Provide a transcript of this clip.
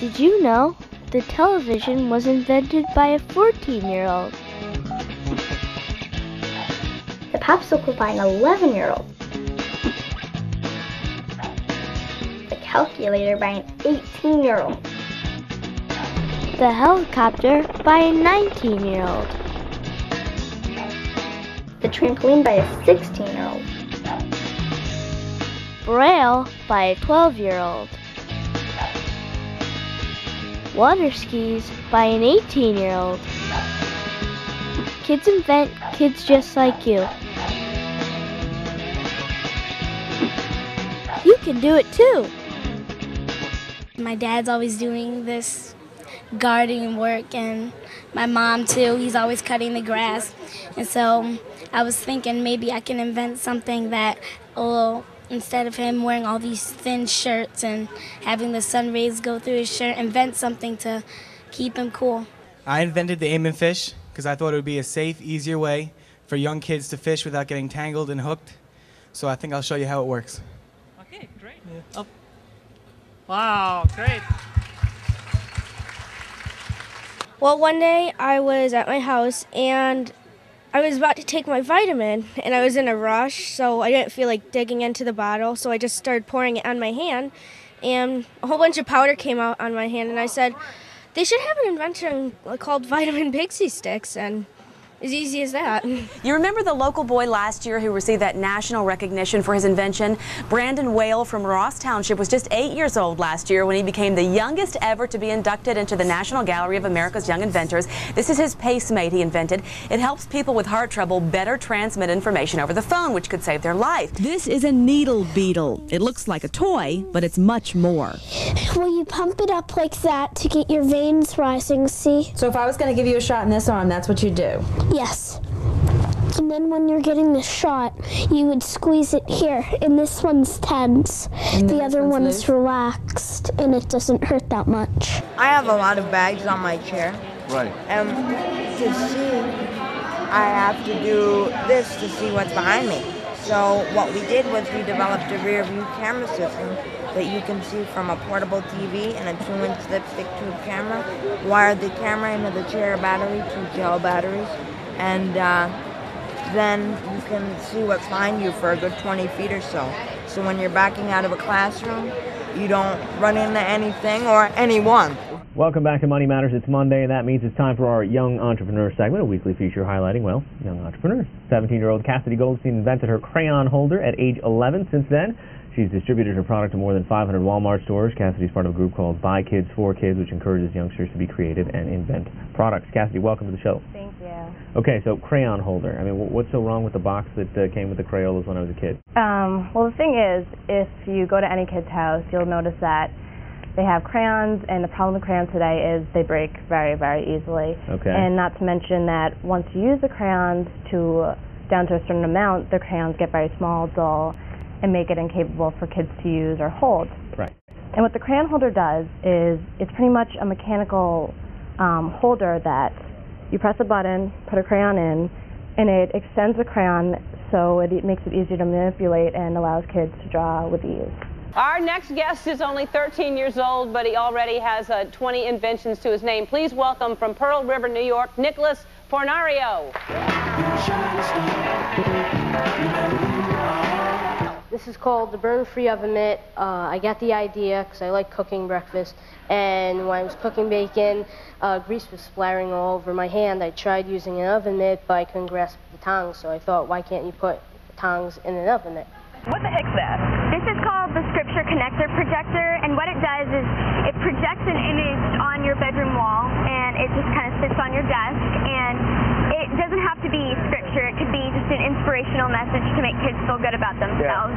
Did you know the television was invented by a 14-year-old? The popsicle by an 11-year-old. The calculator by an 18-year-old. The helicopter by a 19-year-old. The trampoline by a 16-year-old. Braille by a 12-year-old. Water skis by an 18-year-old. Kids invent, kids just like you. You can do it too. My dad's always doing this gardening work, and my mom too. He's always cutting the grass. And so I was thinking maybe I can invent something that will, instead of him wearing all these thin shirts and having the sun rays go through his shirt, invent something to keep him cool. I invented the aim and fish because I thought it would be a safe, easier way for young kids to fish without getting tangled and hooked. So I think I'll show you how it works. Okay, great. Yeah. Oh. Wow, great. Well, one day I was at my house and I was about to take my vitamin and I was in a rush, so I didn't feel like digging into the bottle, so I just started pouring it on my hand, and a whole bunch of powder came out on my hand, and I said, they should have an invention called vitamin pixie sticks, and as easy as that. You remember the local boy last year who received that national recognition for his invention? Brandon Whale from Ross Township was just 8 years old last year when he became the youngest ever to be inducted into the National Gallery of America's Young Inventors. This is his pacemate he invented. It helps people with heart trouble better transmit information over the phone, which could save their life. This is a needle beetle. It looks like a toy, but it's much more. Well, you pump it up like that to get your veins rising, see? So if I was going to give you a shot in this arm, that's what you do? Yes. And then when you're getting the shot, you would squeeze it here, and this one's tense. The other one's relaxed, and it doesn't hurt that much. I have a lot of bags on my chair. Right. And to see, I have to do this to see what's behind me. So what we did was we developed a rear view camera system that you can see from a portable TV and a 2-inch lipstick tube camera. Wired the camera into the chair battery, 2 gel batteries. And then you can see what's behind you for a good 20 feet or so. So when you're backing out of a classroom, you don't run into anything or anyone. Welcome back to Money Matters. It's Monday, and that means it's time for our Young Entrepreneur segment, a weekly feature highlighting, well, young entrepreneurs. 17-year-old Cassidy Goldstein invented her crayon holder at age 11. Since then, she's distributed her product to more than 500 Walmart stores. Cassidy's part of a group called By Kids for Kids, which encourages youngsters to be creative and invent products. Cassidy, welcome to the show. Thank you. Okay, so crayon holder. I mean, what's so wrong with the box that came with the Crayolas when I was a kid? Well, the thing is, if you go to any kid's house, you'll notice that they have crayons, and the problem with crayons today is they break very, very easily. Okay. And not to mention that once you use the crayons down to a certain amount, the crayons get very small, dull, and make it incapable for kids to use or hold. Right. And what the crayon holder does is it's pretty much a mechanical holder that you press a button, put a crayon in, and it extends the crayon so it makes it easier to manipulate and allows kids to draw with ease. Our next guest is only 13 years old, but he already has 20 inventions to his name. Please welcome from Pearl River, New York, Nicholas Fornario. This is called the burn-free oven mitt. I got the idea because I like cooking breakfast, and when I was cooking bacon, grease was splattering all over my hand. I tried using an oven mitt, but I couldn't grasp the tongs, so I thought, why can't you put tongs in an oven mitt? What the heck's that? This is called the Scripture Connector Projector, and what it does is it projects an image on your bedroom wall, and it just kind of sits on your desk, and it doesn't have to be scripture. It could be just an inspirational message to make kids feel good about themselves.